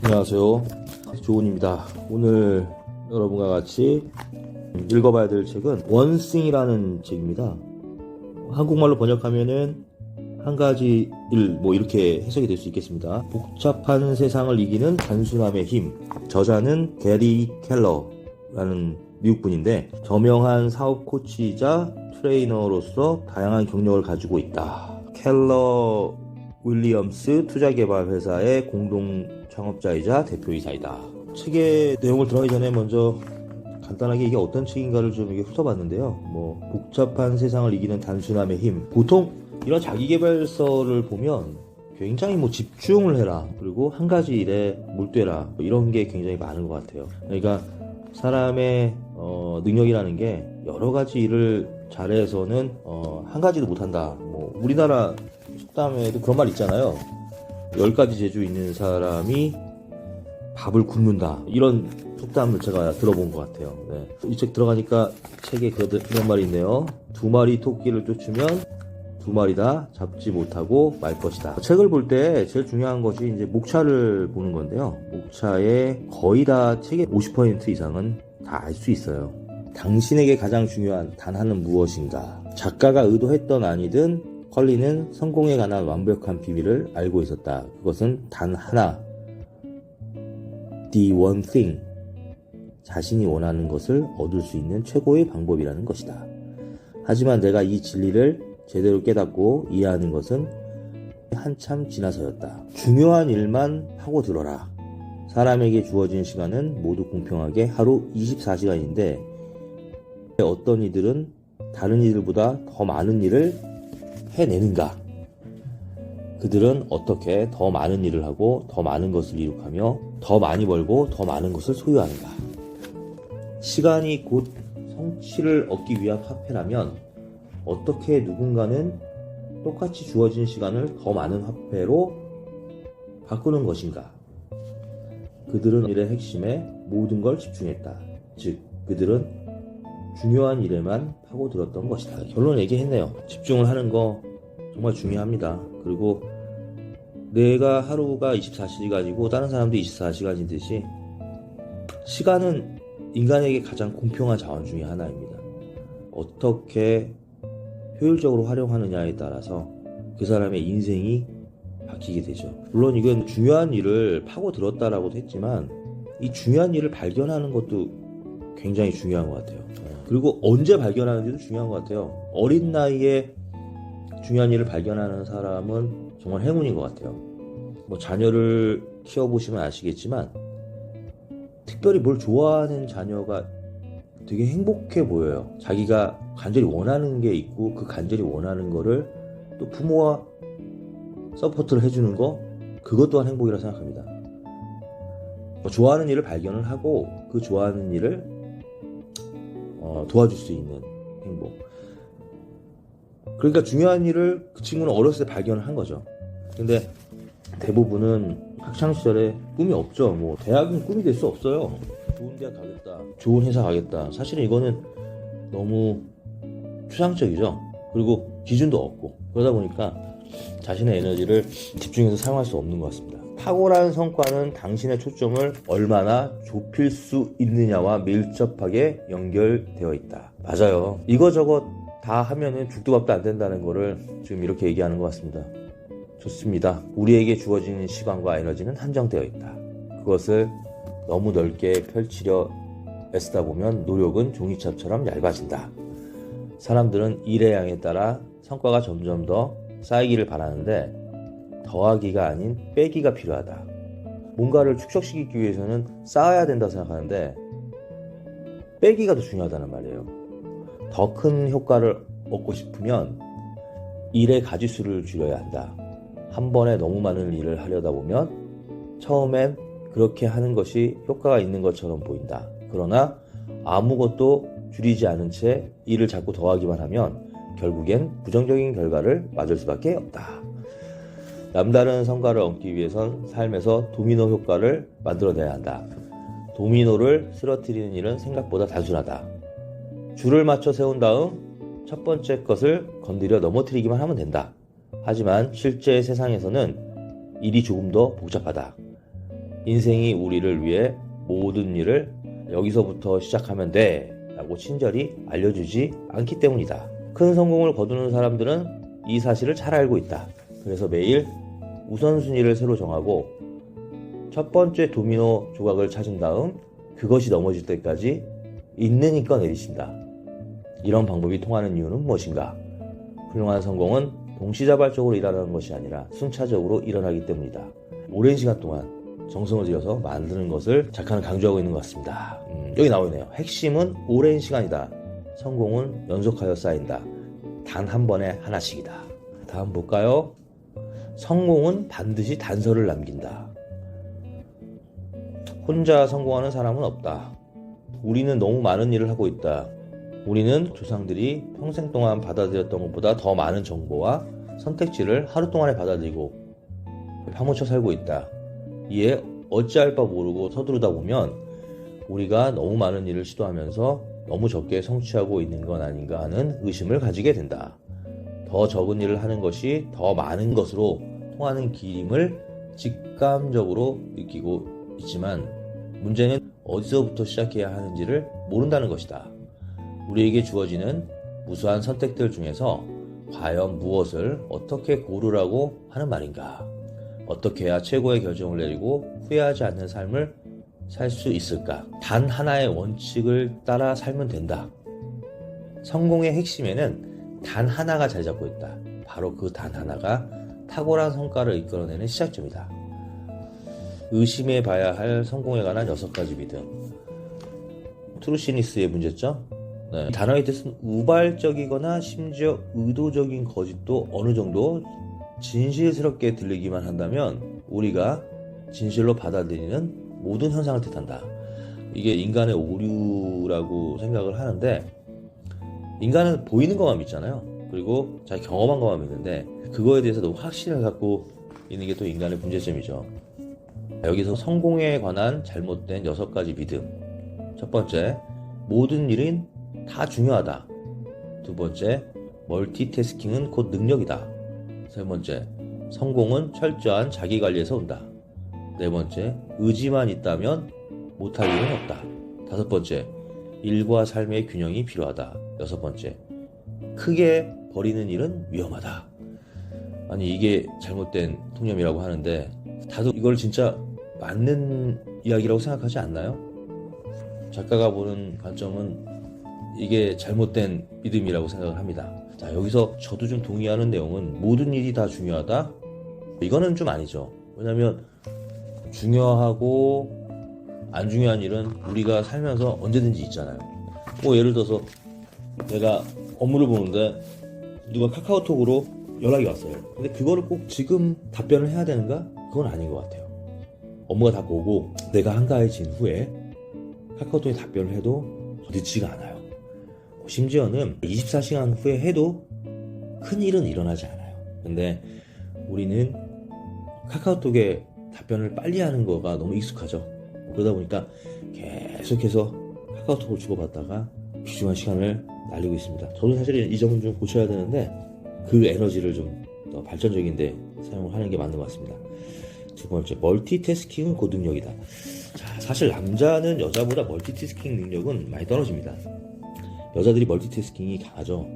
안녕하세요. 조은입니다. 오늘 여러분과 같이 읽어봐야 될 책은 원싱이라는 책입니다. 한국말로 번역하면은 한 가지 일, 이렇게 해석이 될 수 있겠습니다. 복잡한 세상을 이기는 단순함의 힘. 저자는 게리 켈러라는 미국분인데 저명한 사업 코치이자 트레이너로서 다양한 경력을 가지고 있다. 켈러 윌리엄스 투자개발회사의 공동 창업자이자 대표이사이다. 책의 내용을 들어가기 전에 먼저 간단하게 이게 어떤 책인가를 좀 이게 훑어봤는데요. 복잡한 세상을 이기는 단순함의 힘. 보통 이런 자기계발서를 보면 굉장히 집중을 해라. 그리고 한 가지 일에 몰두해라. 이런 게 굉장히 많은 것 같아요. 그러니까 사람의 능력이라는 게 여러 가지 일을 잘해서는 한 가지도 못한다. 우리나라 속담에도 그런 말 있잖아요. 10가지 재주 있는 사람이 밥을 굶는다. 이런 속담을 제가 들어본 것 같아요. 네. 이 책 들어가니까 책에 그런 말이 있네요. 2마리 토끼를 쫓으면 2마리 다 잡지 못하고 말 것이다. 책을 볼 때 제일 중요한 것이 이제 목차를 보는 건데요. 목차의 거의 다 책의 50% 이상은 다 알 수 있어요. 당신에게 가장 중요한 단어는 무엇인가? 작가가 의도했던 아니든 컬리는 성공에 관한 완벽한 비밀을 알고 있었다. 그것은 단 하나, the one thing, 자신이 원하는 것을 얻을 수 있는 최고의 방법이라는 것이다. 하지만 내가 이 진리를 제대로 깨닫고 이해하는 것은 한참 지나서였다. 중요한 일만 하고 들어라. 사람에게 주어진 시간은 모두 공평하게 하루 24시간인데 어떤 이들은 다른 이들보다 더 많은 일을 해내는가? 그들은 어떻게 더 많은 일을 하고 더 많은 것을 이룩하며 더 많이 벌고 더 많은 것을 소유하는가? 시간이 곧 성취를 얻기 위한 화폐라면 어떻게 누군가는 똑같이 주어진 시간을 더 많은 화폐로 바꾸는 것인가? 그들은 일의 핵심에 모든 걸 집중했다. 즉, 그들은 중요한 일에만 파고들었던 것이다. 결론 얘기했네요. 집중을 하는 거 정말 중요합니다. 그리고 내가 하루가 24시간이고 다른 사람도 24시간이듯이 시간은 인간에게 가장 공평한 자원 중에 하나입니다. 어떻게 효율적으로 활용하느냐에 따라서 그 사람의 인생이 바뀌게 되죠. 물론 이건 중요한 일을 파고들었다라고도 했지만 이 중요한 일을 발견하는 것도 굉장히 중요한 것 같아요. 그리고 언제 발견하는지도 중요한 것 같아요. 어린 나이에 중요한 일을 발견하는 사람은 정말 행운인 것 같아요. 자녀를 키워보시면 아시겠지만 특별히 뭘 좋아하는 자녀가 되게 행복해 보여요. 자기가 간절히 원하는 게 있고 그 간절히 원하는 거를 또 부모와 서포트를 해주는 거, 그것 또한 행복이라고 생각합니다. 좋아하는 일을 발견을 하고 그 좋아하는 일을 도와줄 수 있는 행복. 그러니까 중요한 일을 그 친구는 어렸을 때 발견을 한 거죠. 근데 대부분은 학창시절에 꿈이 없죠. 대학은 꿈이 될 수 없어요. 좋은 대학 가겠다, 좋은 회사 가겠다. 사실은 이거는 너무 추상적이죠. 그리고 기준도 없고 그러다 보니까 자신의 에너지를 집중해서 사용할 수 없는 것 같습니다. 탁월한 성과는 당신의 초점을 얼마나 좁힐 수 있느냐와 밀접하게 연결되어 있다. 맞아요. 이거저거 다 하면은 죽도 밥도 안 된다는 거를 지금 이렇게 얘기하는 것 같습니다. 좋습니다. 우리에게 주어지는 시간과 에너지는 한정되어 있다. 그것을 너무 넓게 펼치려 애쓰다 보면 노력은 종이첩처럼 얇아진다. 사람들은 일의 양에 따라 성과가 점점 더 쌓이기를 바라는데 더하기가 아닌 빼기가 필요하다. 뭔가를 축적시키기 위해서는 쌓아야 된다고 생각하는데 빼기가 더 중요하다는 말이에요. 더 큰 효과를 얻고 싶으면 일의 가지수를 줄여야 한다. 한 번에 너무 많은 일을 하려다 보면 처음엔 그렇게 하는 것이 효과가 있는 것처럼 보인다. 그러나 아무것도 줄이지 않은 채 일을 자꾸 더하기만 하면 결국엔 부정적인 결과를 맞을 수밖에 없다. 남다른 성과를 얻기 위해선 삶에서 도미노 효과를 만들어내야 한다. 도미노를 쓰러뜨리는 일은 생각보다 단순하다. 줄을 맞춰 세운 다음 첫 번째 것을 건드려 넘어뜨리기만 하면 된다. 하지만 실제 세상에서는 일이 조금 더 복잡하다. 인생이 우리를 위해 모든 일을 여기서부터 시작하면 돼 라고 친절히 알려주지 않기 때문이다. 큰 성공을 거두는 사람들은 이 사실을 잘 알고 있다. 그래서 매일 우선순위를 새로 정하고 첫 번째 도미노 조각을 찾은 다음 그것이 넘어질 때까지 있는 힘껏 내리신다. 이런 방법이 통하는 이유는 무엇인가? 훌륭한 성공은 동시다발적으로 일어나는 것이 아니라 순차적으로 일어나기 때문이다. 오랜 시간 동안 정성을 들여서 만드는 것을 작가는 강조하고 있는 것 같습니다. 여기 나오네요. 핵심은 오랜 시간이다. 성공은 연속하여 쌓인다. 단 한 번에 하나씩이다. 다음 볼까요? 성공은 반드시 단서를 남긴다. 혼자 성공하는 사람은 없다. 우리는 너무 많은 일을 하고 있다. 우리는 조상들이 평생 동안 받아들였던 것보다 더 많은 정보와 선택지를 하루 동안에 받아들이고 파묻혀 살고 있다. 이에 어찌할 바 모르고 서두르다 보면 우리가 너무 많은 일을 시도하면서 너무 적게 성취하고 있는 건 아닌가 하는 의심을 가지게 된다. 더 적은 일을 하는 것이 더 많은 것으로 통하는 길임을 직감적으로 느끼고 있지만 문제는 어디서부터 시작해야 하는지를 모른다는 것이다. 우리에게 주어지는 무수한 선택들 중에서 과연 무엇을 어떻게 고르라고 하는 말인가? 어떻게 해야 최고의 결정을 내리고 후회하지 않는 삶을 살 수 있을까? 단 하나의 원칙을 따라 살면 된다. 성공의 핵심에는 단 하나가 자리 잡고 있다. 바로 그 단 하나가 탁월한 성과를 이끌어내는 시작점이다. 의심해 봐야 할 성공에 관한 6가지 믿음. 트루시니스의 문제점? 네. 단어의 뜻은 우발적이거나 심지어 의도적인 거짓도 어느 정도 진실스럽게 들리기만 한다면 우리가 진실로 받아들이는 모든 현상을 뜻한다. 이게 인간의 오류라고 생각을 하는데 인간은 보이는 것만 믿잖아요. 그리고 자기 경험한 것만 믿는데 그거에 대해서 너무 확신을 갖고 있는 게 또 인간의 문제점이죠. 여기서 성공에 관한 잘못된 6가지 믿음. 첫 번째, 모든 일은 다 중요하다. 두 번째, 멀티태스킹은 곧 능력이다. 세 번째, 성공은 철저한 자기관리에서 온다. 네 번째, 의지만 있다면 못할 일은 없다. 다섯 번째, 일과 삶의 균형이 필요하다. 여섯 번째, 크게 버리는 일은 위험하다. 아니 이게 잘못된 통념이라고 하는데 다들 이걸 진짜 맞는 이야기라고 생각하지 않나요? 작가가 보는 관점은 이게 잘못된 믿음이라고 생각을 합니다. 자, 여기서 저도 좀 동의하는 내용은 모든 일이 다 중요하다? 이거는 좀 아니죠. 왜냐면 중요하고 안 중요한 일은 우리가 살면서 언제든지 있잖아요. 뭐 예를 들어서 내가 업무를 보는데 누가 카카오톡으로 연락이 왔어요. 근데 그거를 꼭 지금 답변을 해야 되는가? 그건 아닌 것 같아요. 업무가 다 보고 내가 한가해진 후에 카카오톡에 답변을 해도 늦지가 않아요. 심지어는 24시간 후에 해도 큰 일은 일어나지 않아요. 근데 우리는 카카오톡에 답변을 빨리 하는 거가 너무 익숙하죠. 그러다 보니까 계속해서 카카오톡을 주고받다가 귀중한 시간을 날리고 있습니다. 저도 사실 이 점은 좀 고쳐야 되는데 그 에너지를 좀 더 발전적인데 사용을 하는 게 맞는 것 같습니다. 두 번째, 멀티태스킹은 고능력이다. 자, 사실 남자는 여자보다 멀티태스킹 능력은 많이 떨어집니다. 여자들이 멀티태스킹이 강하죠.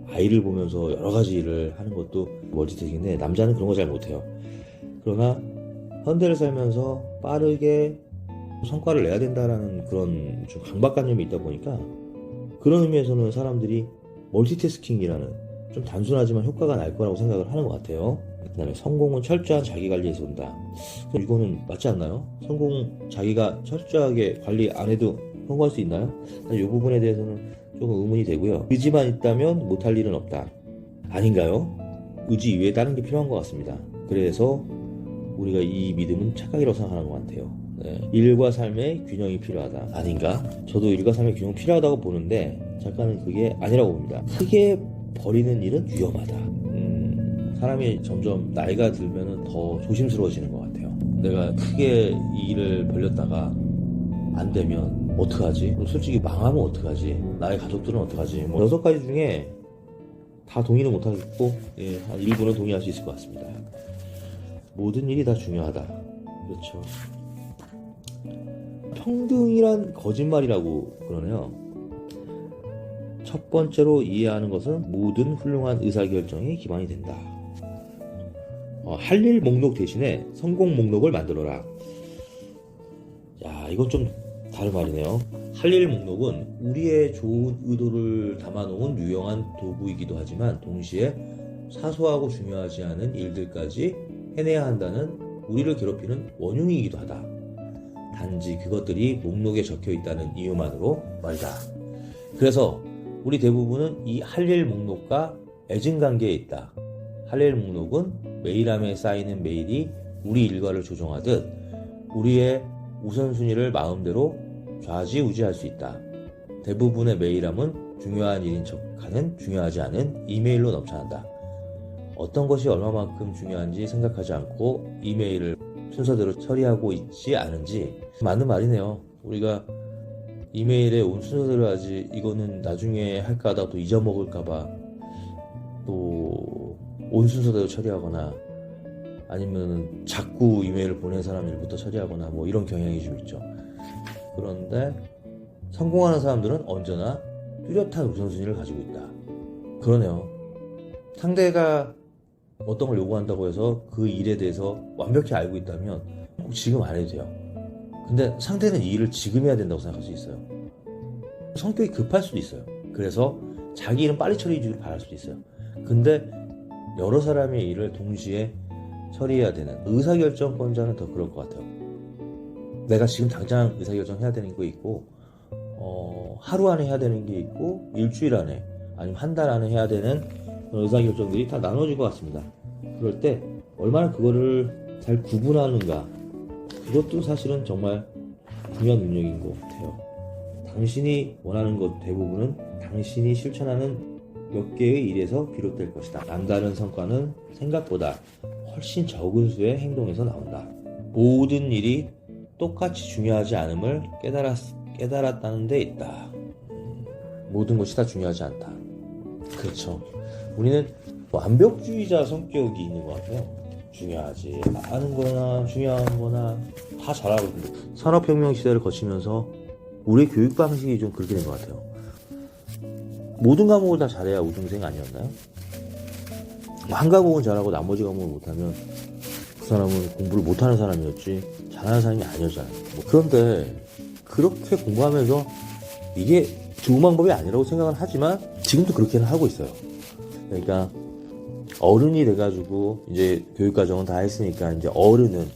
아이를 보면서 여러 가지 일을 하는 것도 멀티태스킹인데 남자는 그런 거 잘 못해요. 그러나 현대를 살면서 빠르게 성과를 내야 된다라는 그런 좀 강박관념이 있다 보니까 그런 의미에서는 사람들이 멀티태스킹이라는 좀 단순하지만 효과가 날 거라고 생각을 하는 것 같아요. 그 다음에 성공은 철저한 자기관리에서 온다. 이거는 맞지 않나요? 성공 자기가 철저하게 관리 안 해도 성공할 수 있나요? 이 부분에 대해서는 조금 의문이 되고요. 의지만 있다면 못할 일은 없다. 아닌가요? 의지 이외에 다른 게 필요한 것 같습니다. 그래서 우리가 이 믿음은 착각이라고 생각하는 것 같아요. 네. 일과 삶의 균형이 필요하다. 아닌가? 저도 일과 삶의 균형이 필요하다고 보는데 작가는 그게 아니라고 봅니다. 크게 버리는 일은 위험하다. 사람이 점점 나이가 들면 더 조심스러워지는 것 같아요. 내가 크게 이 일을 벌렸다가 안 되면 어떡하지? 솔직히 망하면 어떡하지? 나의 가족들은 어떡하지? 뭐 6가지 중에 다 동의는 못하겠고 한 일부는 동의할 수 있을 것 같습니다. 모든 일이 다 중요하다. 그렇죠. 평등이란 거짓말이라고 그러네요. 첫 번째로 이해하는 것은 모든 훌륭한 의사결정이 기반이 된다. 할 일 목록 대신에 성공 목록을 만들어라. 야, 이건 좀 다른 말이네요. 할 일 목록은 우리의 좋은 의도를 담아놓은 유용한 도구이기도 하지만 동시에 사소하고 중요하지 않은 일들까지 해내야 한다는 우리를 괴롭히는 원흉이기도 하다. 단지 그것들이 목록에 적혀 있다는 이유만으로 말이다. 그래서 우리 대부분은 이 할 일 목록과 애증관계에 있다. 할 일 목록은 메일함에 쌓이는 메일이 우리 일과를 조종하듯 우리의 우선순위를 마음대로 좌지우지할 수 있다. 대부분의 메일함은 중요한 일인 척하는 중요하지 않은 이메일로 넘쳐난다. 어떤 것이 얼마만큼 중요한지 생각하지 않고 이메일을 순서대로 처리하고 있지 않은지 맞는 말이네요. 우리가 이메일에 온 순서대로 하지 이거는 나중에 할까 하다가 또 잊어먹을까봐 또 온 순서대로 처리하거나 아니면 자꾸 이메일을 보낸 사람 일부터 처리하거나 뭐 이런 경향이 좀 있죠. 그런데 성공하는 사람들은 언제나 뚜렷한 우선순위를 가지고 있다. 그러네요. 상대가 어떤 걸 요구한다고 해서 그 일에 대해서 완벽히 알고 있다면 지금 안 해도 돼요. 근데 상대는 이 일을 지금 해야 된다고 생각할 수 있어요. 성격이 급할 수도 있어요. 그래서 자기 일은 빨리 처리해 주길 바랄 수도 있어요. 근데 여러 사람의 일을 동시에 처리해야 되는 의사결정권자는 더 그럴 것 같아요. 내가 지금 당장 의사결정 해야 되는 거 있고 하루 안에 해야 되는 게 있고 일주일 안에 아니면 한 달 안에 해야 되는 의사결정들이 다 나눠질 것 같습니다. 그럴 때 얼마나 그거를 잘 구분하는가, 그것도 사실은 정말 중요한 능력인 것 같아요. 당신이 원하는 것 대부분은 당신이 실천하는 몇 개의 일에서 비롯될 것이다. 남다른 성과는 생각보다 훨씬 적은 수의 행동에서 나온다. 모든 일이 똑같이 중요하지 않음을 깨달았다는 데 있다. 모든 것이 다 중요하지 않다. 그렇죠. 우리는 완벽주의자 성격이 있는 것 같아요. 중요하지 않은 거나 중요한 거나 다 잘하고 있는데 산업혁명 시대를 거치면서 우리의 교육 방식이 좀 그렇게 된 것 같아요. 모든 과목을 다 잘해야 우등생 아니었나요? 한 과목은 잘하고 나머지 과목을 못하면 그 사람은 공부를 못하는 사람이었지 잘하는 사람이 아니었잖아요. 그런데 그렇게 공부하면서 이게 좋은 방법이 아니라고 생각은 하지만 지금도 그렇게는 하고 있어요. 그러니까 어른이 돼가지고 이제 교육과정은 다 했으니까 이제 어른은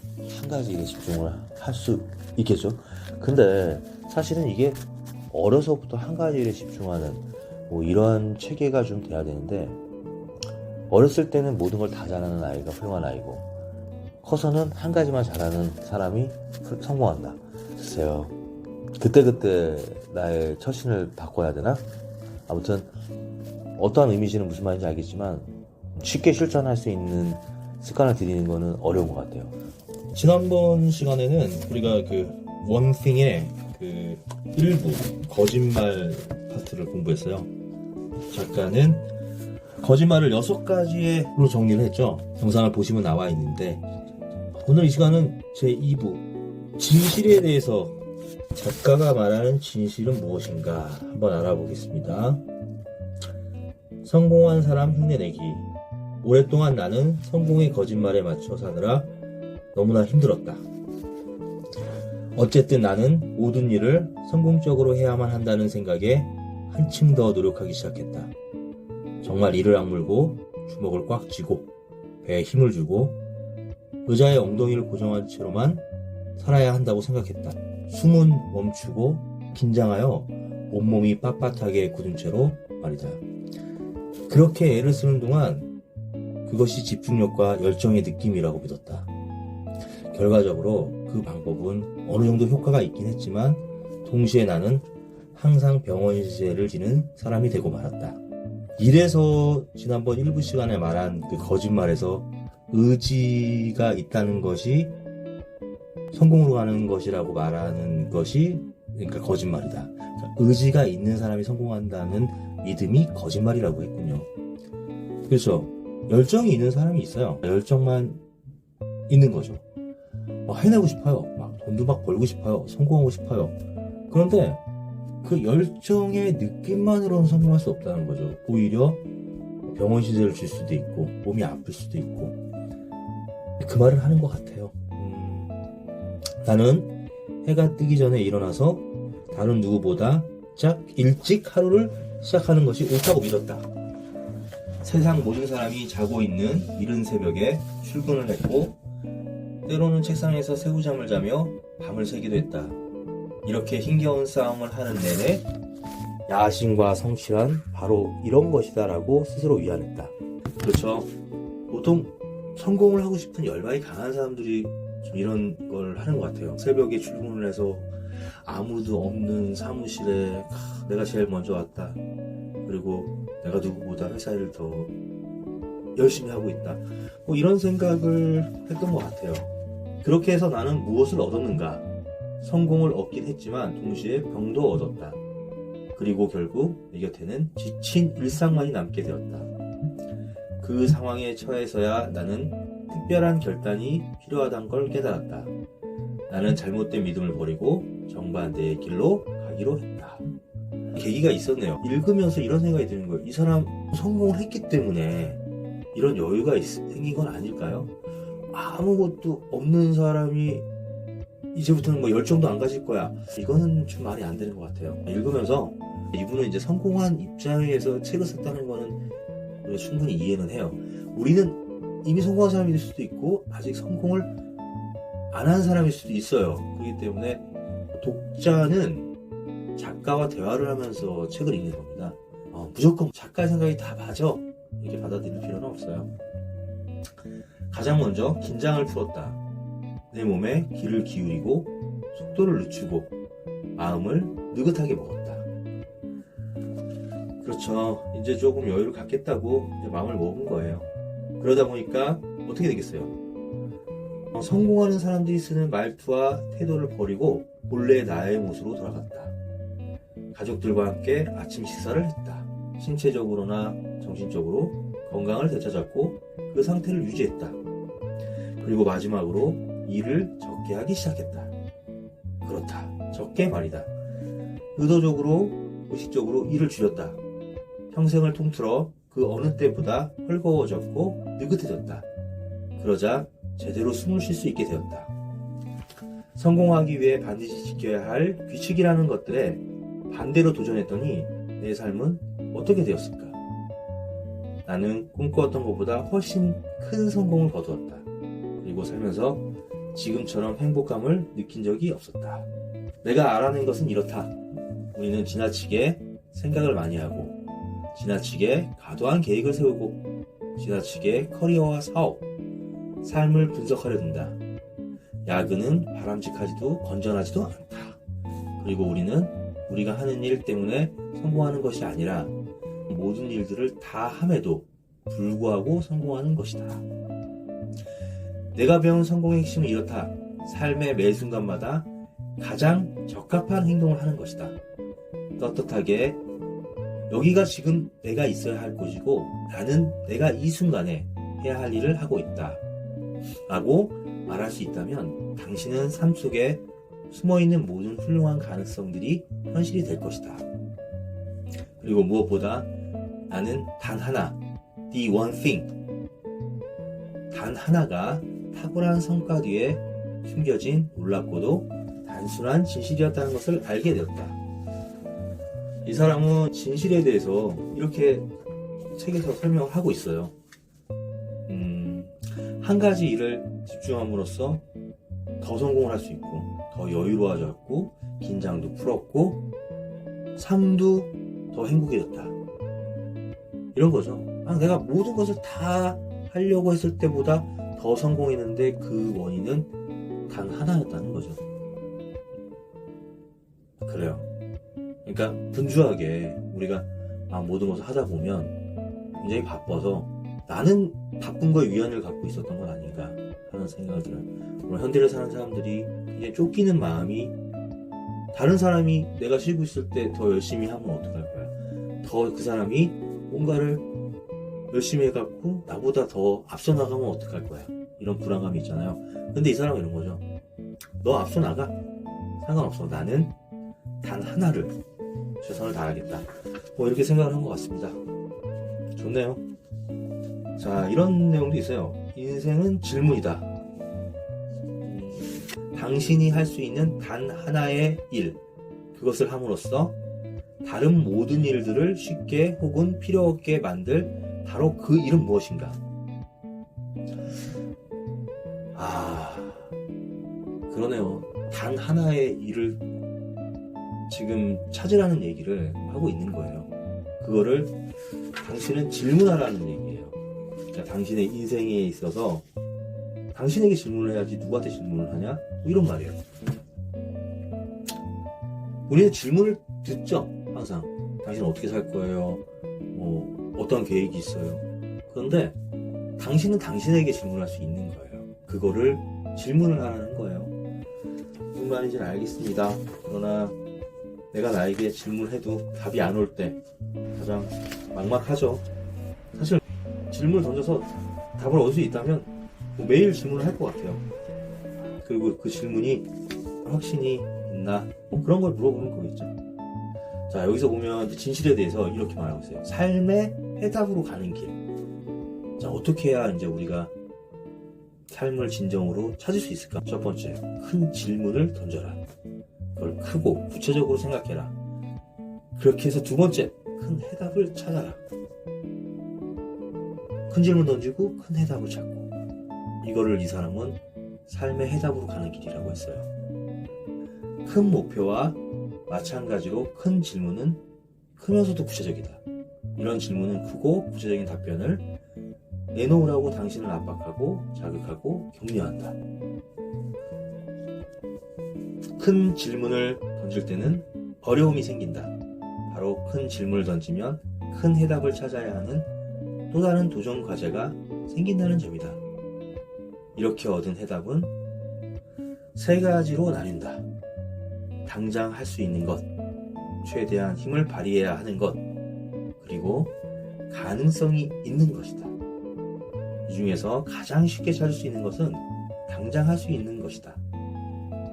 한 가지 일에 집중을 할 수 있겠죠. 근데 사실은 이게 어려서부터 한 가지 일에 집중하는 뭐 이러한 체계가 좀 돼야 되는데 어렸을 때는 모든 걸 다 잘하는 아이가 훌륭한 아이고 커서는 한 가지만 잘하는 사람이 성공한다. 글쎄요. 그때그때 나의 처신을 바꿔야 되나? 아무튼 어떠한 의미인지는 무슨 말인지 알겠지만 쉽게 실천할 수 있는 습관을 들이는 거는 어려운 것 같아요. 지난번 시간에는 우리가 그 원띵의 그 일부 거짓말 파트를 공부했어요. 작가는 거짓말을 6가지로 정리를 했죠. 영상을 보시면 나와 있는데 오늘 이 시간은 제2부 진실에 대해서 작가가 말하는 진실은 무엇인가 한번 알아보겠습니다. 성공한 사람 흉내내기. 오랫동안 나는 성공의 거짓말에 맞춰 사느라 너무나 힘들었다. 어쨌든 나는 모든 일을 성공적으로 해야만 한다는 생각에 한층 더 노력하기 시작했다. 정말 이를 악물고 주먹을 꽉 쥐고 배에 힘을 주고 의자에 엉덩이를 고정한 채로만 살아야 한다고 생각했다. 숨은 멈추고 긴장하여 온몸이 빳빳하게 굳은 채로 말이다. 그렇게 애를 쓰는 동안 그것이 집중력과 열정의 느낌이라고 믿었다. 결과적으로 그 방법은 어느 정도 효과가 있긴 했지만 동시에 나는 항상 병원세를 지는 사람이 되고 말았다. 이래서 지난번 1부 시간에 말한 그 거짓말에서 의지가 있다는 것이 성공으로 가는 것이라고 말하는 것이 그러니까 거짓말이다. 그러니까 의지가 있는 사람이 성공한다는 믿음이 거짓말이라고 했군요. 그렇죠. 열정이 있는 사람이 있어요. 열정만 있는 거죠. 해내고 싶어요. 막 돈도 막 벌고 싶어요. 성공하고 싶어요. 그런데 그 열정의 느낌만으로는 성공할 수 없다는 거죠. 오히려 병원 시설을 줄 수도 있고 몸이 아플 수도 있고 그 말을 하는 것 같아요. 나는 해가 뜨기 전에 일어나서 다른 누구보다 일찍 하루를 시작하는 것이 옳다고 믿었다. 세상 모든 사람이 자고 있는 이른 새벽에 출근을 했고 때로는 책상에서 새우잠을 자며 밤을 새기도 했다. 이렇게 힘겨운 싸움을 하는 내내 야심과 성실한 바로 이런 것이다 라고 스스로 위안했다. 그렇죠. 보통 성공을 하고 싶은 열망이 강한 사람들이 좀 이런 걸 하는 것 같아요. 새벽에 출근을 해서 아무도 없는 사무실에 내가 제일 먼저 왔다. 그리고 내가 누구보다 회사 일을 더 열심히 하고 있다. 뭐 이런 생각을 했던 것 같아요. 그렇게 해서 나는 무엇을 얻었는가? 성공을 얻긴 했지만 동시에 병도 얻었다. 그리고 결국 내 곁에는 지친 일상만이 남게 되었다. 그 상황에 처해서야 나는 특별한 결단이 필요하다는 걸 깨달았다. 나는 잘못된 믿음을 버리고 정반대의 길로 가기로 했다. 계기가 있었네요. 읽으면서 이런 생각이 드는 거예요. 이 사람 성공을 했기 때문에 이런 여유가 생긴 건 아닐까요? 아무것도 없는 사람이 이제부터는 뭐 열정도 안 가질 거야. 이거는 좀 말이 안 되는 것 같아요. 읽으면서 이분은 이제 성공한 입장에서 책을 썼다는 거는 우리가 충분히 이해는 해요. 우리는 이미 성공한 사람일 수도 있고 아직 성공을 안 한 사람일 수도 있어요. 그렇기 때문에 독자는 작가와 대화를 하면서 책을 읽는 겁니다. 무조건 작가의 생각이 다 맞아 이렇게 받아들일 필요는 없어요. 가장 먼저 긴장을 풀었다. 내 몸에 귀를 기울이고 속도를 늦추고 마음을 느긋하게 먹었다. 그렇죠. 이제 조금 여유를 갖겠다고 이제 마음을 먹은 거예요. 그러다 보니까 어떻게 되겠어요? 성공하는 사람들이 쓰는 말투와 태도를 버리고 본래 나의 모습으로 돌아갔다. 가족들과 함께 아침 식사를 했다. 신체적으로나 정신적으로 건강을 되찾았고 그 상태를 유지했다. 그리고 마지막으로 일을 적게 하기 시작했다. 그렇다. 적게 말이다. 의도적으로, 의식적으로 일을 줄였다. 평생을 통틀어 그 어느 때보다 헐거워졌고 느긋해졌다. 그러자 제대로 숨을 쉴 수 있게 되었다. 성공하기 위해 반드시 지켜야 할 규칙이라는 것들에 반대로 도전했더니 내 삶은 어떻게 되었을까? 나는 꿈꾸었던 것보다 훨씬 큰 성공을 거두었다. 그리고 살면서 지금처럼 행복감을 느낀 적이 없었다. 내가 알아낸 것은 이렇다. 우리는 지나치게 생각을 많이 하고 지나치게 과도한 계획을 세우고 지나치게 커리어와 사업, 삶을 분석하려 든다. 야근은 바람직하지도 건전하지도 않다. 그리고 우리는 우리가 하는 일 때문에 성공하는 것이 아니라 모든 일들을 다 함에도 불구하고 성공하는 것이다. 내가 배운 성공의 핵심은 이렇다. 삶의 매 순간마다 가장 적합한 행동을 하는 것이다. 떳떳하게 여기가 지금 내가 있어야 할 곳이고 나는 내가 이 순간에 해야 할 일을 하고 있다. 라고 말할 수 있다면 당신은 삶 속에 숨어있는 모든 훌륭한 가능성들이 현실이 될 것이다. 그리고 무엇보다 나는 단 하나, the one thing, 단 하나가 탁월한 성과 뒤에 숨겨진 놀랍고도 단순한 진실이었다는 것을 알게 되었다. 이 사람은 진실에 대해서 이렇게 책에서 설명을 하고 있어요. 한 가지 일을 집중함으로써 더 성공을 할 수 있고 더 여유로워졌고 긴장도 풀었고 삶도 더 행복해졌다. 이런 거죠. 내가 모든 것을 다 하려고 했을 때보다 더 성공했는데 그 원인은 단 하나였다는 거죠. 그래요. 그러니까 분주하게 우리가 모든 것을 하다 보면 굉장히 바빠서 나는 바쁜 거에 위안을 갖고 있었던 건 아닌가 하는 생각을 들어요. 오늘 현대를 사는 사람들이 굉장히 쫓기는 마음이 다른 사람이 내가 쉬고 있을 때 더 열심히 하면 어떡할 거야. 더 그 사람이 뭔가를 열심히 해갖고 나보다 더 앞서 나가면 어떡할 거야. 이런 불안감이 있잖아요. 근데 이 사람은 이런 거죠. 너 앞서 나가. 상관없어. 나는 단 하나를 최선을 다하겠다. 뭐 이렇게 생각을 한 것 같습니다. 좋네요. 자, 이런 내용도 있어요. 인생은 질문이다. 당신이 할 수 있는 단 하나의 일, 그것을 함으로써 다른 모든 일들을 쉽게 혹은 필요 없게 만들 바로 그 일은 무엇인가? 그러네요. 단 하나의 일을 지금 찾으라는 얘기를 하고 있는 거예요. 그거를 당신은 질문하라는 얘기예요. 그러니까 당신의 인생에 있어서 당신에게 질문을 해야지 누구한테 질문을 하냐? 뭐 이런 말이에요. 우리는 질문을 듣죠. 항상. 당신은 어떻게 살 거예요? 어떤 계획이 있어요? 그런데 당신은 당신에게 질문할 수 있는 거예요. 그거를 질문을 하라는 거예요. 무슨 말인지는 알겠습니다. 그러나 내가 나에게 질문해도 답이 안 올 때 가장 막막하죠. 사실 질문을 던져서 답을 얻을 수 있다면 매일 질문을 할 것 같아요. 그리고 그 질문이 확신이 있나? 그런 걸 물어보는 거겠죠. 자, 여기서 보면 진실에 대해서 이렇게 말하고 있어요. 삶의 해답으로 가는 길. 자, 어떻게 해야 이제 우리가 삶을 진정으로 찾을 수 있을까? 첫 번째, 큰 질문을 던져라. 그걸 크고 구체적으로 생각해라. 그렇게 해서 두 번째, 큰 해답을 찾아라. 큰 질문 던지고 큰 해답을 찾고. 이거를 이 사람은 삶의 해답으로 가는 길이라고 했어요. 큰 목표와 마찬가지로 큰 질문은 크면서도 구체적이다. 이런 질문은 크고 구체적인 답변을 내놓으라고 당신을 압박하고 자극하고 격려한다. 큰 질문을 던질 때는 어려움이 생긴다. 바로 큰 질문을 던지면 큰 해답을 찾아야 하는 또 다른 도전 과제가 생긴다는 점이다. 이렇게 얻은 해답은 세 가지로 나뉜다. 당장 할 수 있는 것, 최대한 힘을 발휘해야 하는 것, 그리고 가능성이 있는 것이다. 이 중에서 가장 쉽게 찾을 수 있는 것은 당장 할 수 있는 것이다.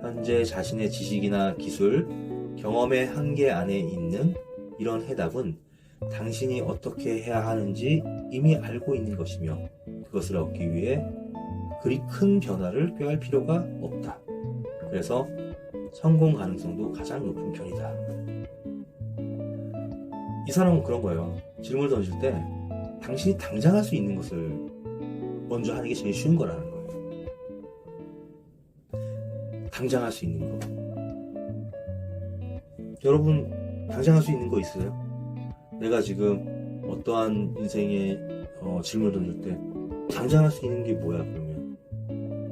현재 자신의 지식이나 기술, 경험의 한계 안에 있는 이런 해답은 당신이 어떻게 해야 하는지 이미 알고 있는 것이며 그것을 얻기 위해 그리 큰 변화를 꾀할 필요가 없다. 그래서 성공 가능성도 가장 높은 편이다. 이 사람은 그런 거예요. 질문을 던질 때 당신이 당장 할 수 있는 것을 먼저 하는 게 제일 쉬운 거라는 거예요. 당장 할 수 있는 거. 여러분, 당장 할 수 있는 거 있어요? 내가 지금 어떠한 인생의 질문을 던질 때 당장 할 수 있는 게 뭐야 그러면?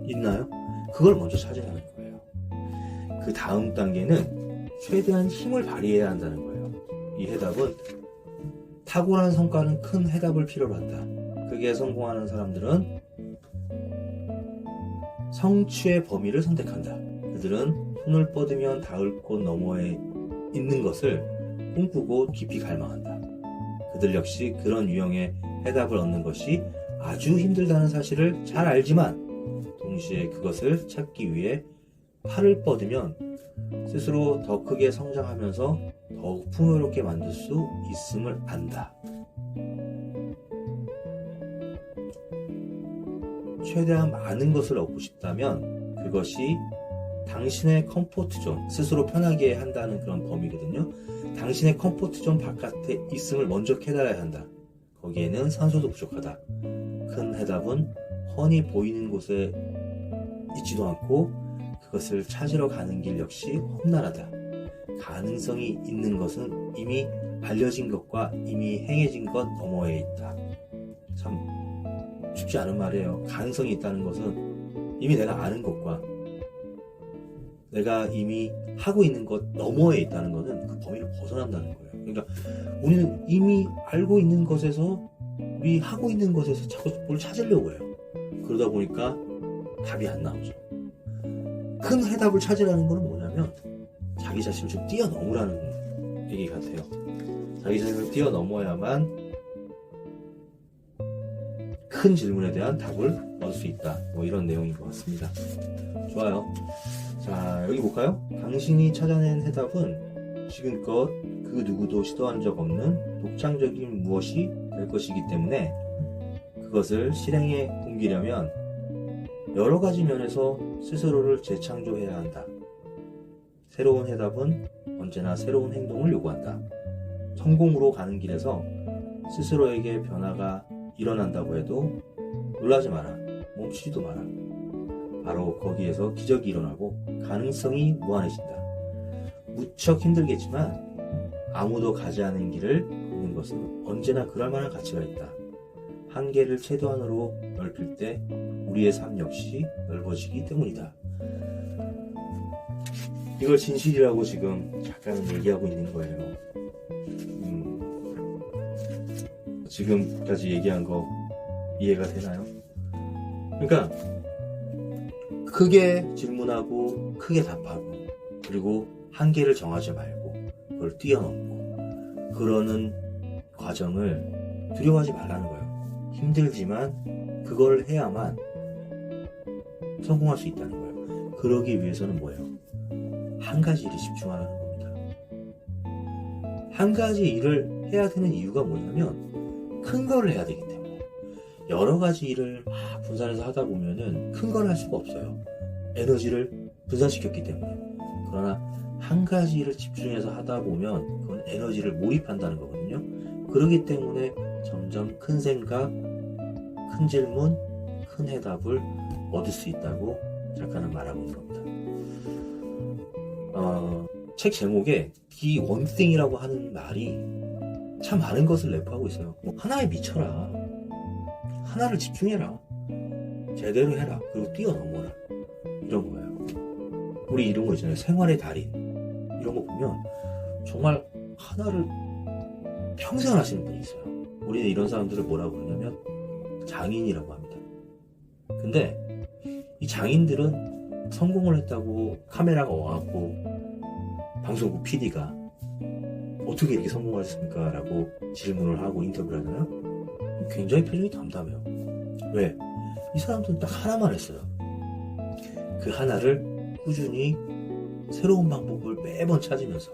있나요? 그걸 먼저 찾으라는 거예요. 그 다음 단계는 최대한 힘을 발휘해야 한다는 거예요. 이 해답은 탁월한 성과는 큰 해답을 필요로 한다. 그게 성공하는 사람들은 성취의 범위를 선택한다. 그들은 손을 뻗으면 닿을 곳 너머에 있는 것을 꿈꾸고 깊이 갈망한다. 그들 역시 그런 유형의 해답을 얻는 것이 아주 힘들다는 사실을 잘 알지만 동시에 그것을 찾기 위해 팔을 뻗으면 스스로 더 크게 성장하면서 더욱 풍요롭게 만들 수 있음을 안다. 최대한 많은 것을 얻고 싶다면 그것이 당신의 컴포트존, 스스로 편하게 한다는 그런 범위거든요. 당신의 컴포트존 바깥에 있음을 먼저 깨달아야 한다. 거기에는 산소도 부족하다. 큰 해답은 훤히 보이는 곳에 있지도 않고 그것을 찾으러 가는 길 역시 험난하다. 가능성이 있는 것은 이미 알려진 것과 이미 행해진 것 너머에 있다. 참 쉽지 않은 말이에요. 가능성이 있다는 것은 이미 내가 아는 것과 내가 이미 하고 있는 것 너머에 있다는 것은 그 범위를 벗어난다는 거예요. 그러니까 우리는 이미 알고 있는 것에서 우리 하고 있는 것에서 자꾸 뭘 찾으려고 해요. 그러다 보니까 답이 안 나오죠. 큰 해답을 찾으라는 것은 뭐냐면 자기 자신을 좀 뛰어넘으라는 얘기 같아요. 자기 자신을 뛰어넘어야만 큰 질문에 대한 답을 얻을 수 있다. 뭐 이런 내용인 것 같습니다. 좋아요. 자, 여기 볼까요? 당신이 찾아낸 해답은 지금껏 그 누구도 시도한 적 없는 독창적인 무엇이 될 것이기 때문에 그것을 실행에 옮기려면 여러 가지 면에서 스스로를 재창조해야 한다. 새로운 해답은 언제나 새로운 행동을 요구한다. 성공으로 가는 길에서 스스로에게 변화가 일어난다고 해도 놀라지 마라. 멈추지도 마라. 바로 거기에서 기적이 일어나고 가능성이 무한해진다. 무척 힘들겠지만 아무도 가지 않은 길을 걷는 것은 언제나 그럴 만한 가치가 있다. 한계를 최대한으로 넓힐 때 우리의 삶 역시 넓어지기 때문이다. 이걸 진실이라고 지금 작가는 얘기하고 있는 거예요. 지금까지 얘기한 거 이해가 되나요? 그러니까 크게 질문하고 크게 답하고 그리고 한계를 정하지 말고 그걸 뛰어넘고 그러는 과정을 두려워하지 말라는 거예요. 힘들지만 그걸 해야만 성공할 수 있다는 거예요. 그러기 위해서는 뭐예요? 한 가지 일에 집중하라는 겁니다. 한 가지 일을 해야 되는 이유가 뭐냐면 큰 거를 해야 되기 때문에. 여러 가지 일을 막 분산해서 하다 보면은 큰 걸 할 수가 없어요. 에너지를 분산시켰기 때문에. 그러나 한 가지 일을 집중해서 하다 보면 그건 에너지를 몰입한다는 거거든요. 그렇기 때문에 점점 큰 생각, 큰 질문, 큰 해답을 얻을 수 있다고 작가는 말하고 있는 겁니다. 책 제목에 The One Thing이라고 하는 말이 참 많은 것을 내포하고 있어요. 하나에 미쳐라. 하나를 집중해라. 제대로 해라. 그리고 뛰어넘어라. 이런 거예요. 우리 이런 거 있잖아요. 생활의 달인. 이런 거 보면 정말 하나를 평생 하시는 분이 있어요. 우리는 이런 사람들을 뭐라고 그러냐면 장인이라고 합니다. 근데 이 장인들은 성공을 했다고 카메라가 와갖고 방송국 PD가 어떻게 이렇게 성공하셨습니까? 라고 질문을 하고 인터뷰를 하잖아요. 굉장히 표정이 담담해요. 왜? 이 사람들은 딱 하나만 했어요. 그 하나를 꾸준히 새로운 방법을 매번 찾으면서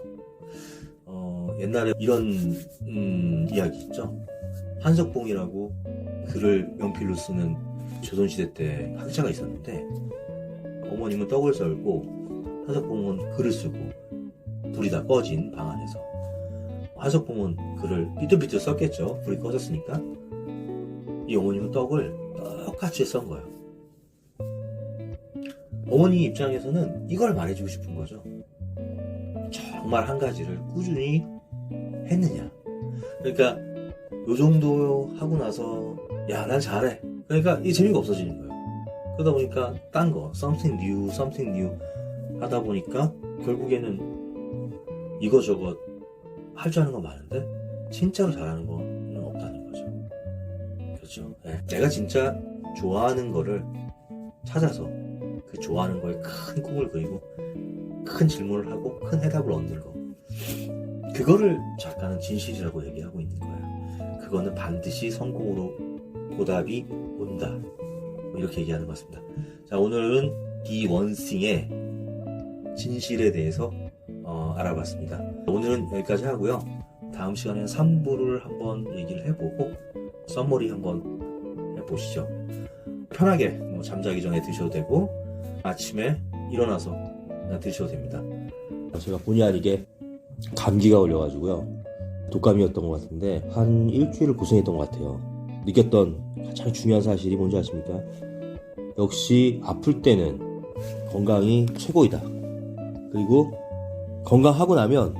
옛날에 이런 이야기 있죠. 한석봉이라고 글을 연필로 쓰는 조선시대 때 학자가 있었는데 어머님은 떡을 썰고 한석봉은 글을 쓰고 불이 다 꺼진 방 안에서 한석봉은 글을 삐뚤삐뚤 썼겠죠. 불이 꺼졌으니까. 이 어머님은 떡을 똑같이 썬 거예요. 어머니 입장에서는 이걸 말해주고 싶은 거죠. 정말 한 가지를 꾸준히 했느냐. 그러니까 요 정도 하고 나서 야, 난 잘해. 그러니까 이 재미가 없어지는 거예요. 그러다 보니까 딴 거 something new 하다 보니까 결국에는 이거저거 할 줄 아는 건 많은데 진짜로 잘하는 거는 없다는 거죠. 그렇죠. 네. 내가 진짜 좋아하는 거를 찾아서 그 좋아하는 거에 큰 꿈을 그리고 큰 질문을 하고 큰 해답을 얻는 거, 그거를 작가는 진실이라고 얘기하고 있는 거예요. 그거는 반드시 성공으로 보답이 온다, 이렇게 얘기하는 것 같습니다. 자, 오늘은 디 원싱의 진실에 대해서 알아봤습니다. 오늘은 여기까지 하고요. 다음 시간에는 3부를 한번 얘기를 해보고 썸머리 한번 해보시죠. 편하게 잠자기 전에 드셔도 되고 아침에 일어나서 드셔도 됩니다. 제가 본의 아니게 감기가 걸려가지고요. 독감이었던 것 같은데 한 일주일을 고생했던 것 같아요. 느꼈던 가장 중요한 사실이 뭔지 아십니까? 역시 아플 때는 건강이 최고이다. 그리고 건강하고 나면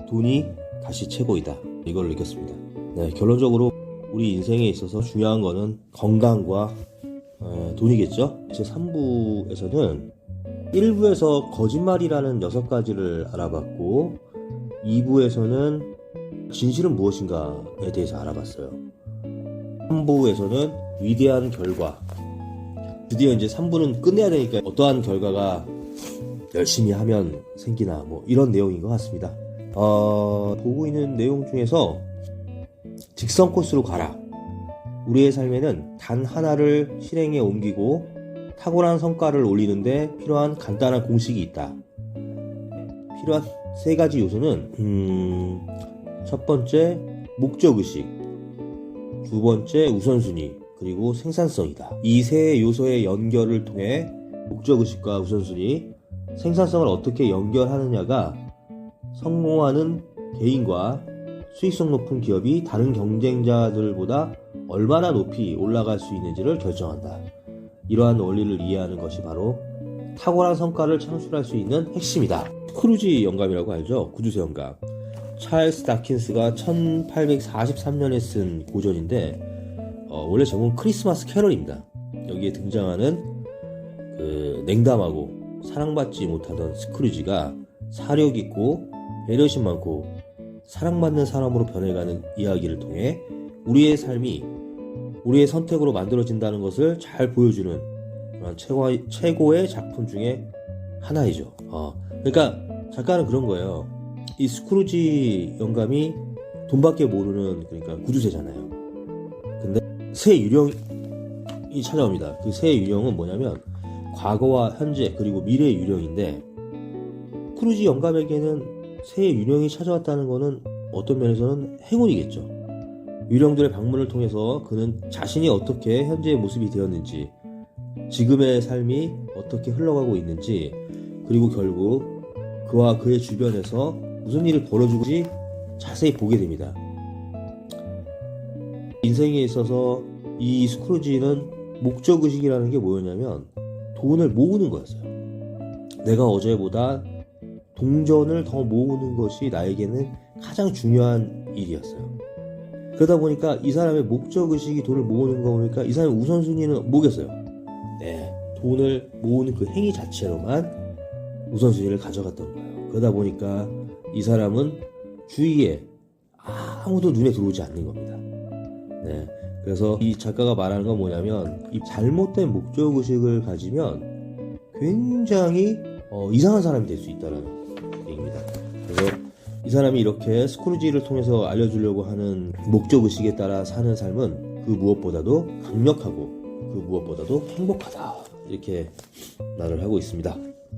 돈이 다시 최고이다. 이걸 느꼈습니다. 네, 결론적으로 우리 인생에 있어서 중요한 거는 건강과 돈이겠죠? 제 3부에서는 1부에서 거짓말이라는 6가지를 알아봤고 2부에서는 진실은 무엇인가에 대해서 알아봤어요. 3부에서는 위대한 결과, 드디어 이제 3부는 끝내야 되니까 어떠한 결과가 열심히 하면 생기나 이런 내용인 것 같습니다. 보고 있는 내용 중에서 직선 코스로 가라, 우리의 삶에는 단 하나를 실행에 옮기고 탁월한 성과를 올리는데 필요한 간단한 공식이 있다. 필요한 세 가지 요소는 첫 번째 목적의식, 두 번째 우선순위, 그리고 생산성이다. 이 세 요소의 연결을 통해 목적의식과 우선순위, 생산성을 어떻게 연결하느냐가 성공하는 개인과 수익성 높은 기업이 다른 경쟁자들보다 얼마나 높이 올라갈 수 있는지를 결정한다. 이러한 원리를 이해하는 것이 바로 탁월한 성과를 창출할 수 있는 핵심이다. 스크루지 영감이라고 알죠? 구두쇠 영감. 찰스 다킨스가 1843년에 쓴 고전인데 원래 제목은 크리스마스 캐럴입니다. 여기에 등장하는 그 냉담하고 사랑받지 못하던 스크루지가 사력 있고 배려심 많고 사랑받는 사람으로 변해가는 이야기를 통해 우리의 삶이 우리의 선택으로 만들어진다는 것을 잘 보여주는 그런 최고의 작품 중에 하나이죠. 그러니까 작가는 그런 거예요. 이 스크루지 영감이 돈밖에 모르는 그러니까 구두쇠잖아요. 근데 새 유령이 찾아옵니다. 그 새 유령은 뭐냐면 과거와 현재 그리고 미래의 유령인데 스크루지 영감에게는 새 유령이 찾아왔다는 것은 어떤 면에서는 행운이겠죠. 유령들의 방문을 통해서 그는 자신이 어떻게 현재의 모습이 되었는지, 지금의 삶이 어떻게 흘러가고 있는지, 그리고 결국 그와 그의 주변에서 무슨 일을 벌어지는지 자세히 보게 됩니다. 인생에 있어서 이 스크루지는 목적의식이라는 게 뭐였냐면 돈을 모으는 거였어요. 내가 어제보다 동전을 더 모으는 것이 나에게는 가장 중요한 일이었어요. 그러다 보니까 이 사람의 목적의식이 돈을 모으는 거 보니까 이 사람의 우선순위는 뭐겠어요? 네, 돈을 모으는 그 행위 자체로만 우선순위를 가져갔던 거예요. 그러다 보니까 이 사람은 주위에 아무도 눈에 들어오지 않는 겁니다. 네, 그래서 이 작가가 말하는 건 뭐냐면 이 잘못된 목적의식을 가지면 굉장히 이상한 사람이 될 수 있다는 얘기입니다. 그래서 이 사람이 이렇게 스크루지를 통해서 알려주려고 하는 목적의식에 따라 사는 삶은 그 무엇보다도 강력하고 그 무엇보다도 행복하다, 이렇게 말을 하고 있습니다.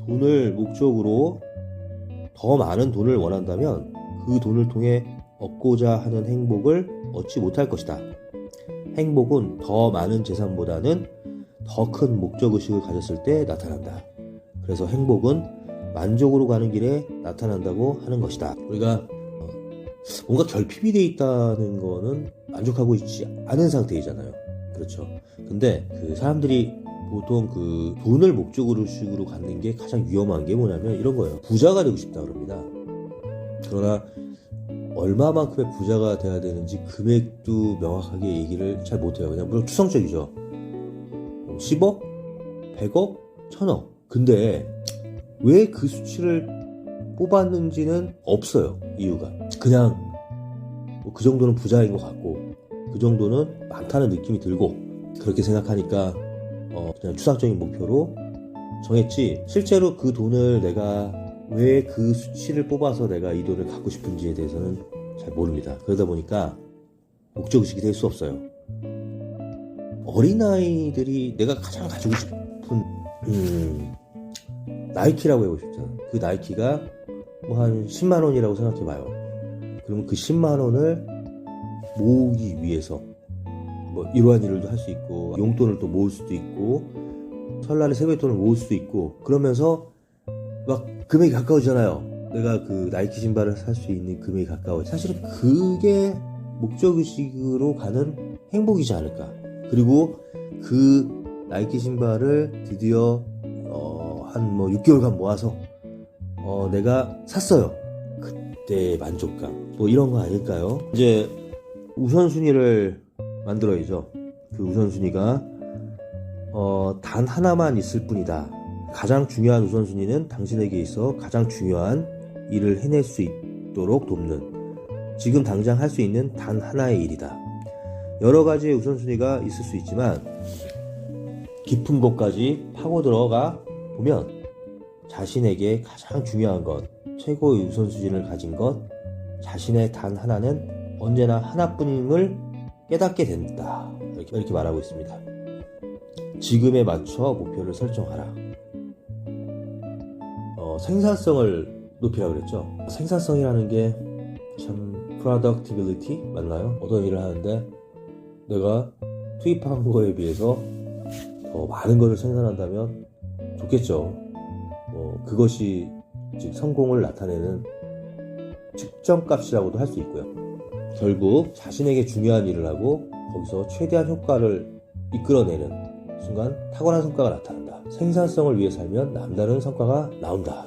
돈을 목적으로 더 많은 돈을 원한다면 그 돈을 통해 얻고자 하는 행복을 얻지 못할 것이다. 행복은 더 많은 재산보다는 더 큰 목적의식을 가졌을 때 나타난다. 그래서 행복은 만족으로 가는 길에 나타난다고 하는 것이다. 우리가 뭔가 결핍이 돼 있다는 거는 만족하고 있지 않은 상태이잖아요. 그렇죠. 근데 그 사람들이 보통 그 돈을 목적으로 갖는 게 가장 위험한 게 뭐냐면 이런 거예요. 부자가 되고 싶다 그럽니다. 그러나 얼마만큼의 부자가 돼야 되는지 금액도 명확하게 얘기를 잘 못해요. 그냥 물론 추상적이죠. 10억? 100억? 1000억. 근데 왜 그 수치를 뽑았는지는 없어요. 이유가. 그냥 그 정도는 부자인 것 같고 그 정도는 많다는 느낌이 들고 그렇게 생각하니까 그냥 추상적인 목표로 정했지, 실제로 그 돈을 내가 왜 그 수치를 뽑아서 내가 이 돈을 갖고 싶은지에 대해서는 잘 모릅니다. 그러다 보니까 목적의식이 될 수 없어요. 어린아이들이 내가 가장 가지고 싶은 나이키라고 해보십시오. 그 나이키가 뭐 한 10만 원이라고 생각해봐요. 그러면 그 10만 원을 모으기 위해서 뭐 이러한 일을 할 수 있고 용돈을 또 모을 수도 있고 설날에 세뱃돈을 모을 수도 있고 그러면서 막 금액이 가까워지잖아요. 내가 그 나이키 신발을 살 수 있는 금액이 가까워. 사실은 그게 목적의식으로 가는 행복이지 않을까. 그리고 그 나이키 신발을 드디어 한 뭐 6개월간 모아서 내가 샀어요. 그때 만족감 뭐 이런 거 아닐까요? 이제 우선순위를 만들어야죠. 그 우선순위가 단 하나만 있을 뿐이다. 가장 중요한 우선순위는 당신에게 있어 가장 중요한 일을 해낼 수 있도록 돕는, 지금 당장 할 수 있는 단 하나의 일이다. 여러 가지의 우선순위가 있을 수 있지만 깊은 곳까지 파고 들어가 보면 자신에게 가장 중요한 것, 최고의 우선순위를 가진 것, 자신의 단 하나는 언제나 하나뿐임을 깨닫게 된다. 이렇게 말하고 있습니다. 지금에 맞춰 목표를 설정하라. 생산성을 높이라고 그랬죠. 생산성이라는 게 참 productivity 맞나요? 어떤 일을 하는데 내가 투입한 거에 비해서 더 많은 것을 생산한다면 좋겠죠. 그것이 즉 성공을 나타내는 측정값이라고도 할 수 있고요. 결국 자신에게 중요한 일을 하고 거기서 최대한 효과를 이끌어내는 순간 탁월한 성과가 나타난다. 생산성을 위해 살면 남다른 성과가 나온다.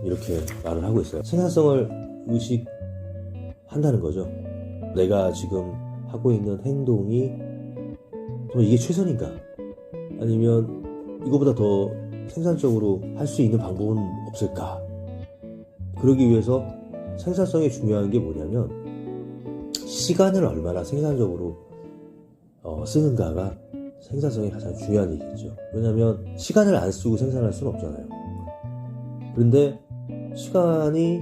이렇게 말을 하고 있어요. 생산성을 의식한다는 거죠. 내가 지금 하고 있는 행동이 정말 이게 최선인가? 아니면 이거보다 더 생산적으로 할 수 있는 방법은 없을까? 그러기 위해서 생산성이 중요한 게 뭐냐면 시간을 얼마나 생산적으로 쓰는가가 생산성이 가장 중요한 얘기죠. 왜냐하면 시간을 안 쓰고 생산할 수는 없잖아요. 그런데 시간이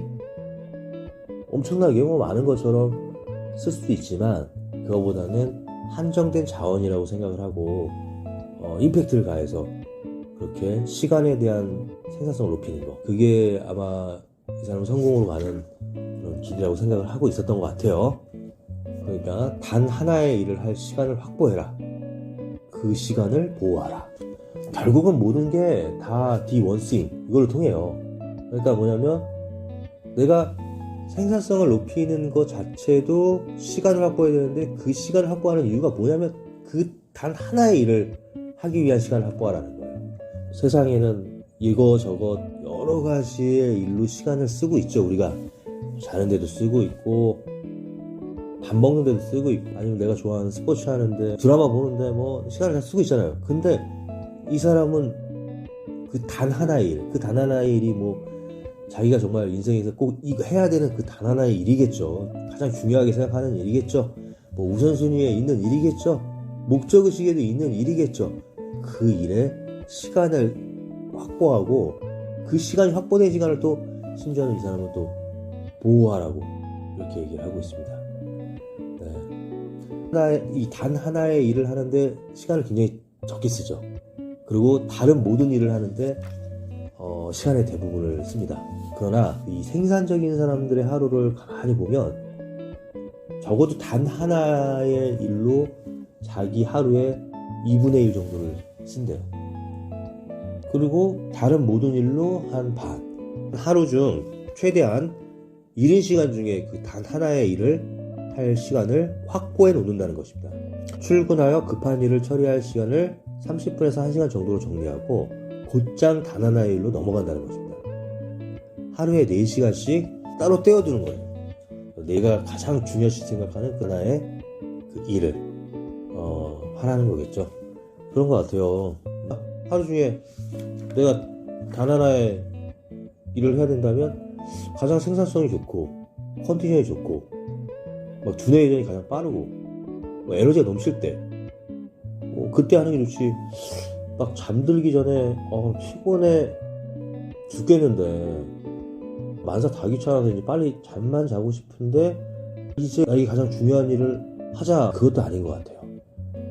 엄청나게 많은 것처럼 쓸 수도 있지만 그거보다는 한정된 자원이라고 생각을 하고 임팩트를 가해서 그렇게 시간에 대한 생산성을 높이는 거, 그게 아마 이 사람은 성공으로 가는 그런 길이라고 생각을 하고 있었던 것 같아요. 그러니까 단 하나의 일을 할 시간을 확보해라. 그 시간을 보호하라. 결국은 모든 게 다 the one thing 이걸 통해요. 그러니까 뭐냐면 내가 생산성을 높이는 것 자체도 시간을 확보해야 되는데 그 시간을 확보하는 이유가 뭐냐면 그 단 하나의 일을 하기 위한 시간을 확보하라는 거예요. 세상에는 이거저것 여러 가지의 일로 시간을 쓰고 있죠. 우리가 자는 데도 쓰고 있고 밥 먹는 데도 쓰고 있고 아니면 내가 좋아하는 스포츠 하는데 드라마 보는데 뭐 시간을 다 쓰고 있잖아요. 근데 이 사람은 그 단 하나의 일, 그 단 하나의 일이 뭐 자기가 정말 인생에서 꼭 이거 해야 되는 그 단 하나의 일이겠죠. 가장 중요하게 생각하는 일이겠죠. 뭐 우선순위에 있는 일이겠죠. 목적의식에도 있는 일이겠죠. 그 일에 시간을 확보하고 그 시간이 확보된 시간을 또 심지어는 이 사람은 또 보호하라고 이렇게 얘기를 하고 있습니다. 네. 이 단 하나의 일을 하는데 시간을 굉장히 적게 쓰죠. 그리고 다른 모든 일을 하는데 시간의 대부분을 씁니다. 그러나 이 생산적인 사람들의 하루를 가만히 보면 적어도 단 하나의 일로 자기 하루의 2분의 1 정도를 쓴대요. 그리고 다른 모든 일로 한 반. 하루 중 최대한 70시간 중에 그 단 하나의 일을 할 시간을 확보해 놓는다는 것입니다. 출근하여 급한 일을 처리할 시간을 30분에서 1시간 정도로 정리하고 곧장 단 하나의 일로 넘어간다는 것입니다. 하루에 4시간씩 따로 떼어두는 거예요. 내가 가장 중요시 생각하는 그 하나의 그 일을 하라는 거겠죠. 그런 것 같아요. 하루 중에 내가 단 하나의 일을 해야 된다면 가장 생산성이 좋고 컨디션이 좋고 막 두뇌 회전이 가장 빠르고 에너지가 넘칠 때 그때 하는 게 좋지. 막 잠들기 전에 피곤해 죽겠는데 만사 다 귀찮아서 이제 빨리 잠만 자고 싶은데 이제 이게 가장 중요한 일을 하자, 그것도 아닌 것 같아요.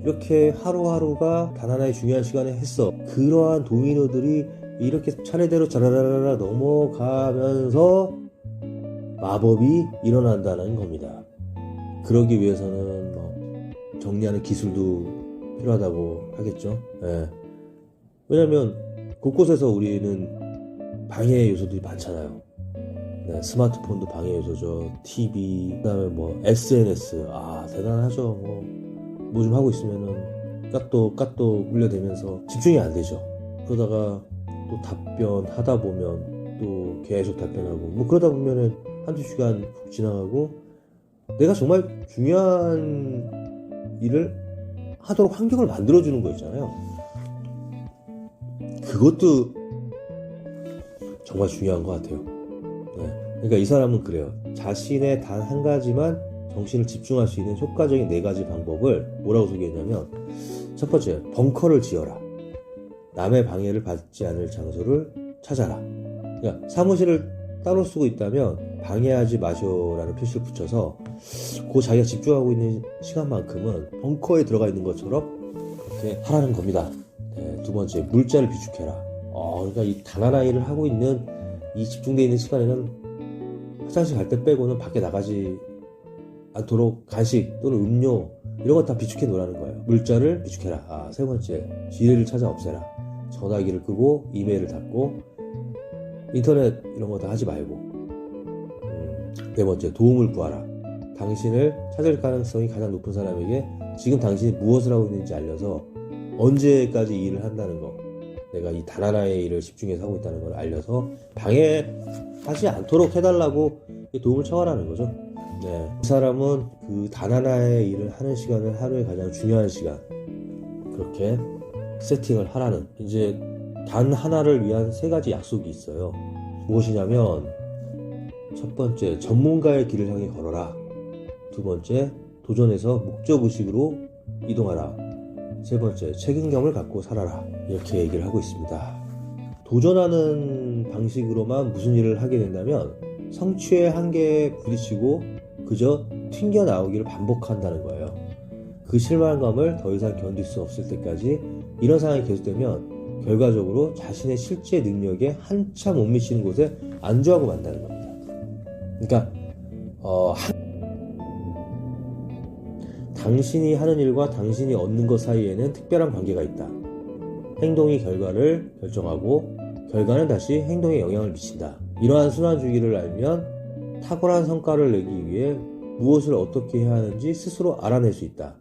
이렇게 하루하루가 단 하나의 중요한 시간에 했어. 그러한 도미노들이 이렇게 차례대로 자라라라 넘어가면서 마법이 일어난다는 겁니다. 그러기 위해서는 정리하는 기술도 필요하다고 하겠죠. 네. 왜냐면 곳곳에서 우리는 방해 요소들이 많잖아요. 네, 스마트폰도 방해 요소죠. TV, 그다음에 SNS. 대단하죠. 뭐 좀 하고 있으면은 까똑 울려대면서 집중이 안 되죠. 그러다가 또 답변하다 보면 또 계속 답변하고 그러다 보면은 한두 시간 푹 지나가고 내가 정말 중요한 일을 하도록 환경을 만들어주는 거 있잖아요. 그것도 정말 중요한 것 같아요. 네. 그러니까 이 사람은 그래요. 자신의 단 한 가지만 정신을 집중할 수 있는 효과적인 4가지 방법을 뭐라고 소개했냐면, 첫 번째, 벙커를 지어라. 남의 방해를 받지 않을 장소를 찾아라. 그러니까 사무실을 따로 쓰고 있다면 방해하지 마셔라는 표시를 붙여서 그 자기가 집중하고 있는 시간만큼은 벙커에 들어가 있는 것처럼 그렇게 하라는 겁니다. 네, 두 번째, 물자를 비축해라. 그러니까 이 단아나이를 하고 있는 이 집중되어 있는 시간에는 화장실 갈 때 빼고는 밖에 나가지 않도록 간식 또는 음료 이런 거 다 비축해 놓으라는 거예요. 물자를 비축해라. 세 번째, 지뢰를 찾아 없애라. 전화기를 끄고 이메일을 닫고 인터넷 이런 거 다 하지 말고. 네 번째, 도움을 구하라. 당신을 찾을 가능성이 가장 높은 사람에게 지금 당신이 무엇을 하고 있는지 알려서 언제까지 일을 한다는 거, 내가 이 단 하나의 일을 집중해서 하고 있다는 걸 알려서 방해하지 않도록 해달라고 도움을 청하라는 거죠. 네, 그 사람은 그 단 하나의 일을 하는 시간을 하루에 가장 중요한 시간 그렇게 세팅을 하라는, 이제 단 하나를 위한 3가지 약속이 있어요. 무엇이냐면, 첫 번째, 전문가의 길을 향해 걸어라. 두 번째, 도전에서 목적의식으로 이동하라. 세 번째, 책임감을 갖고 살아라. 이렇게 얘기를 하고 있습니다. 도전하는 방식으로만 무슨 일을 하게 된다면 성취의 한계에 부딪히고 그저 튕겨나오기를 반복한다는 거예요. 그 실망감을 더 이상 견딜 수 없을 때까지 이런 상황이 계속되면 결과적으로 자신의 실제 능력에 한참 못 미치는 곳에 안주하고 만다는 겁니다. 그러니까 당신이 하는 일과 당신이 얻는 것 사이에는 특별한 관계가 있다. 행동이 결과를 결정하고 결과는 다시 행동에 영향을 미친다. 이러한 순환주기를 알면 탁월한 성과를 내기 위해 무엇을 어떻게 해야 하는지 스스로 알아낼 수 있다.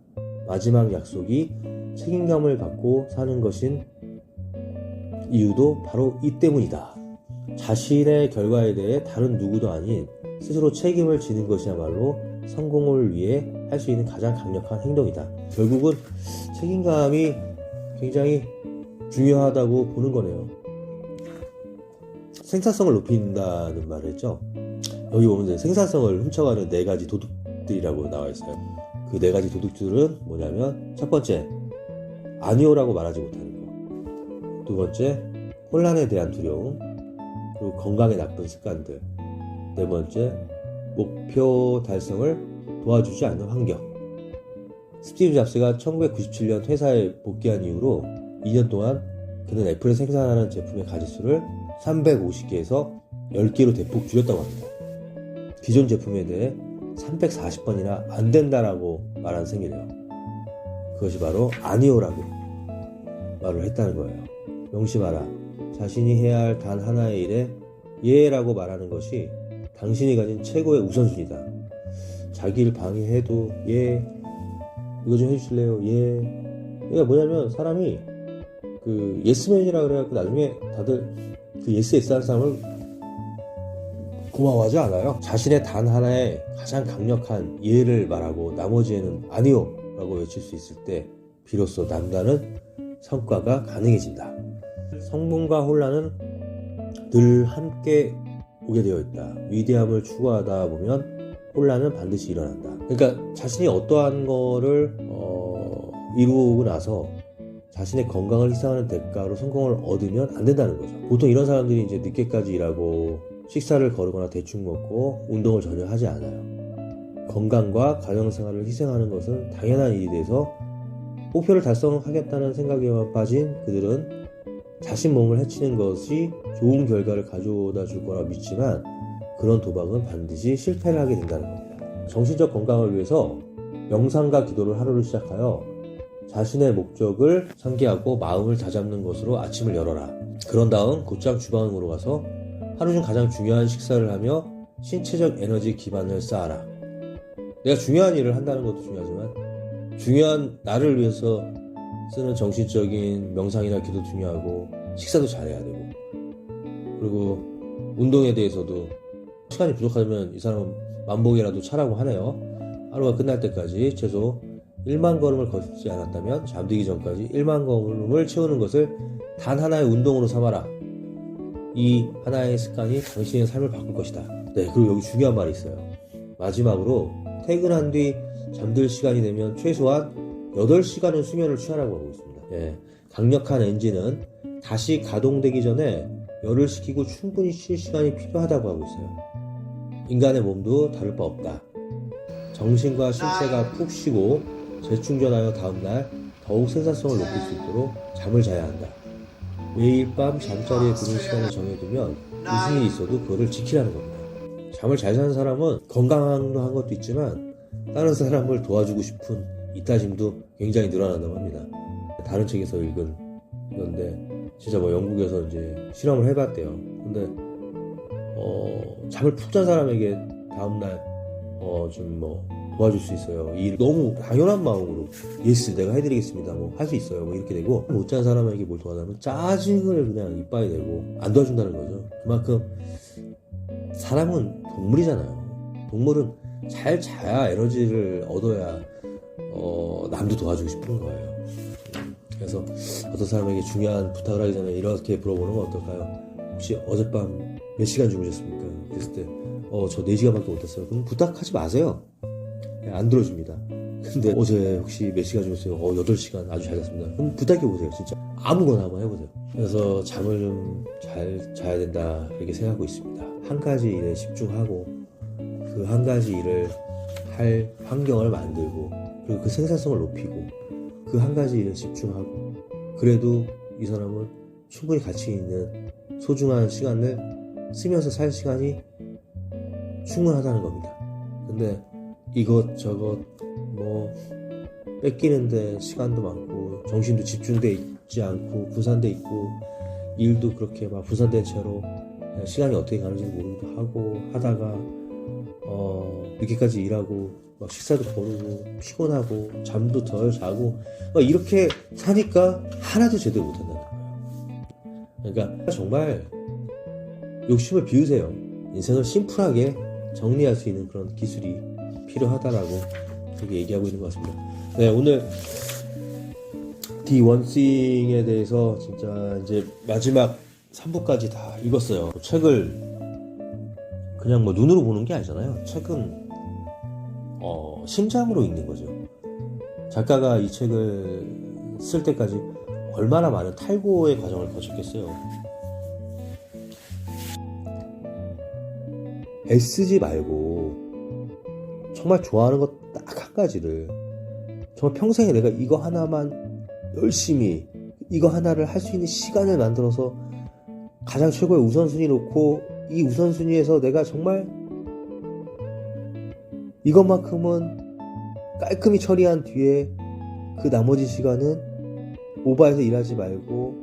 마지막 약속이 책임감을 갖고 사는 것인 이유도 바로 이 때문이다. 자신의 결과에 대해 다른 누구도 아닌 스스로 책임을 지는 것이야말로 성공을 위해 할 수 있는 가장 강력한 행동이다. 결국은 책임감이 굉장히 중요하다고 보는 거네요. 생산성을 높인다는 말을 했죠. 여기 보면 생산성을 훔쳐가는 4가지 도둑들이라고 나와 있어요. 그 4가지 도둑들은 뭐냐면, 첫 번째, 아니오라고 말하지 못하는 거. 두 번째, 혼란에 대한 두려움. 그리고 건강에 나쁜 습관들. 네 번째, 목표 달성을 도와주지 않는 환경. 스티브 잡스가 1997년 회사에 복귀한 이후로 2년 동안 그는 애플에 생산하는 제품의 가짓수를 350개에서 10개로 대폭 줄였다고 합니다. 기존 제품에 대해 340번이나 안 된다라고 말한 셈이래요. 그것이 바로 아니오라고 말을 했다는 거예요. 명심하라. 자신이 해야 할 단 하나의 일에 예라고 말하는 것이 당신이 가진 최고의 우선순위다. 자기를 방해해도 예, 이거 좀 해주실래요? 예. 그러니까 뭐냐면, 사람이 그 예스맨이라 그래갖고 나중에 다들 그 예스 하는 사람을 고마워하지 않아요. 자신의 단 하나의 가장 강력한 예를 말하고 나머지에는 아니요 라고 외칠 수 있을 때 비로소 남다른 성과가 가능해진다. 성공과 혼란은 늘 함께 오게 되어 있다. 위대함을 추구하다 보면 혼란은 반드시 일어난다. 그러니까 자신이 어떠한 거를 이루고 나서 자신의 건강을 희생하는 대가로 성공을 얻으면 안 된다는 거죠. 보통 이런 사람들이 이제 늦게까지 일하고 식사를 거르거나 대충 먹고 운동을 전혀 하지 않아요. 건강과 가정생활을 희생하는 것은 당연한 일이 돼서 목표를 달성하겠다는 생각에만 빠진 그들은 자신 몸을 해치는 것이 좋은 결과를 가져다 줄 거라 믿지만, 그런 도박은 반드시 실패를 하게 된다는 겁니다. 정신적 건강을 위해서 명상과 기도를 하루를 시작하여 자신의 목적을 상기하고 마음을 다잡는 것으로 아침을 열어라. 그런 다음 곧장 주방으로 가서 하루 중 가장 중요한 식사를 하며 신체적 에너지 기반을 쌓아라. 내가 중요한 일을 한다는 것도 중요하지만 중요한 나를 위해서 쓰는 정신적인 명상이나 기도 중요하고, 식사도 잘해야 되고, 그리고 운동에 대해서도 시간이 부족하면 이 사람은 만보기라도 차라고 하네요. 하루가 끝날 때까지 최소 1만 걸음을 걷지 않았다면 잠들기 전까지 1만 걸음을 채우는 것을 단 하나의 운동으로 삼아라. 이 하나의 습관이 당신의 삶을 바꿀 것이다. 네, 그리고 여기 중요한 말이 있어요. 마지막으로 퇴근한 뒤 잠들 시간이 되면 최소한 8시간은 수면을 취하라고 하고 있습니다. 네, 강력한 엔진은 다시 가동되기 전에 열을 식히고 충분히 쉴 시간이 필요하다고 하고 있어요. 인간의 몸도 다를 바 없다. 정신과 신체가 푹 쉬고 재충전하여 다음날 더욱 생산성을 높일 수 있도록 잠을 자야 한다. 매일 밤 잠자리에 드는 시간을 정해두면 무슨 일이 있어도 그거를 지키라는 겁니다. 잠을 잘 자는 사람은 건강한 것도 있지만 다른 사람을 도와주고 싶은 이타심도 굉장히 늘어난다고 합니다. 다른 책에서 읽은 건데 진짜 뭐 영국에서 이제 실험을 해봤대요. 근데 잠을 푹 잔 사람에게 다음날 좀 뭐 도와줄 수 있어요. 이 일 너무 당연한 마음으로 예스 내가 해드리겠습니다 뭐 할 수 있어요 뭐 이렇게 되고, 못 잔 사람에게 뭘 도와달라면 짜증을 그냥 이빠이 내고 안 도와준다는 거죠. 그만큼 사람은 동물이잖아요. 동물은 잘 자야 에너지를 얻어야 남도 도와주고 싶은 거예요. 그래서 어떤 사람에게 중요한 부탁을 하기 전에 이렇게 물어보는 건 어떨까요? 혹시 어젯밤 몇 시간 주무셨습니까? 그랬을 때 저 4시간밖에 못 잤어요. 그럼 부탁하지 마세요. 안 들어줍니다. 근데 어제 혹시 몇 시간 주무셨어요? 8시간 아주 잘 잤습니다. 그럼 부탁해보세요. 진짜 아무거나 한번 해보세요. 그래서 잠을 좀 잘 자야 된다 이렇게 생각하고 있습니다. 한 가지 일에 집중하고 그 한 가지 일을 할 환경을 만들고 그리고 그 생산성을 높이고 그 한 가지 일에 집중하고, 그래도 이 사람은 충분히 가치 있는 소중한 시간을 쓰면서 살 시간이 충분하다는 겁니다. 근데 이것저것 뭐 뺏기는데 시간도 많고 정신도 집중돼 있지 않고 분산돼 있고 일도 그렇게 막 분산된 채로 시간이 어떻게 가는지 모르기도 하고 하다가 늦게까지 일하고 막 식사도 거르고 피곤하고 잠도 덜 자고 막 이렇게 사니까 하나도 제대로 못한다는 거예요. 그러니까 정말 욕심을 비우세요. 인생을 심플하게 정리할 수 있는 그런 기술이 필요하다라고 그렇게 얘기하고 있는 것 같습니다. 네, 오늘 디원싱에 대해서 진짜 이제 마지막 3부까지 다 읽었어요. 책을 그냥 뭐 눈으로 보는 게 아니잖아요. 책은 심장으로 읽는 거죠. 작가가 이 책을 쓸 때까지 얼마나 많은 탈고의 과정을 거쳤겠어요. 애쓰지 말고 정말 좋아하는 것 딱 한 가지를 정말 평생에 내가 이거 하나만 열심히 이거 하나를 할 수 있는 시간을 만들어서 가장 최고의 우선순위 놓고 이 우선순위에서 내가 정말 이것만큼은 깔끔히 처리한 뒤에 그 나머지 시간은 오버해서 일하지 말고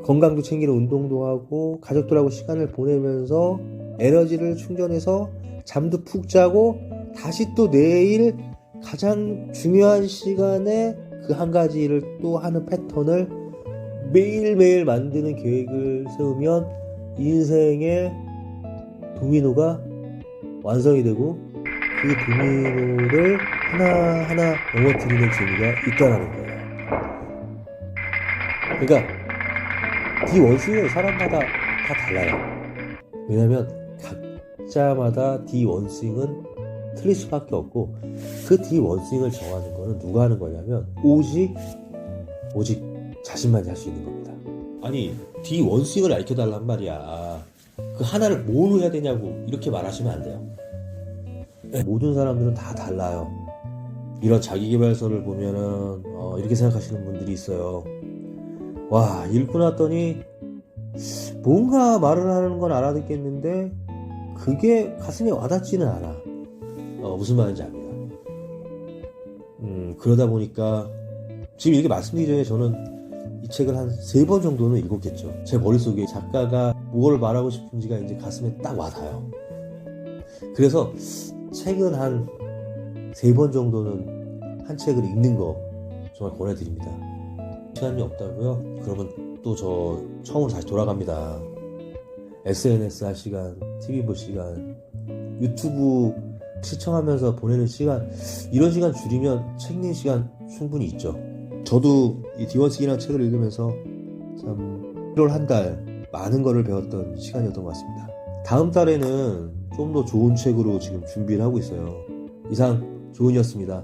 건강도 챙기는 운동도 하고 가족들하고 시간을 보내면서 에너지를 충전해서 잠도 푹 자고 다시 또 내일 가장 중요한 시간에 그 한 가지 일을 또 하는 패턴을 매일매일 만드는 계획을 세우면 인생의 도미노가 완성이 되고 그 도미노를 하나하나 넘어뜨리는 재미가 있다라는 거예요. 그러니까 디원스는 사람마다 다 달라요. 왜냐면 각자마다 디원스윙은 틀릴 수밖에 없고 그 디원스윙을 정하는 거는 누가 하는 거냐면 오직 자신만이 할 수 있는 겁니다. 아니 디원스윙을 알려달란 말이야. 그 하나를 뭐로 해야 되냐고 이렇게 말하시면 안 돼요. 모든 사람들은 다 달라요. 이런 자기계발서를 보면은 이렇게 생각하시는 분들이 있어요. 와, 읽고 났더니 뭔가 말을 하는 건 알아듣겠는데 그게 가슴에 와닿지는 않아. 무슨 말인지 압니다. 그러다 보니까 지금 이렇게 말씀드리기 전에 저는 이 책을 한 3번 정도는 읽었겠죠. 제 머릿속에 작가가 뭘 말하고 싶은지가 이제 가슴에 딱 와닿아요. 그래서 책은 한 3번 정도는 한 책을 읽는 거 정말 권해드립니다. 시간이 없다고요? 그러면 또 저 처음으로 다시 돌아갑니다. SNS 할 시간, TV 볼 시간, 유튜브 시청하면서 보내는 시간, 이런 시간 줄이면 책 읽는 시간 충분히 있죠. 저도 이 디원스윙이라는 책을 읽으면서 참 1월 한 달 많은 거를 배웠던 시간이었던 것 같습니다. 다음 달에는 좀 더 좋은 책으로 지금 준비를 하고 있어요. 이상 조은이었습니다.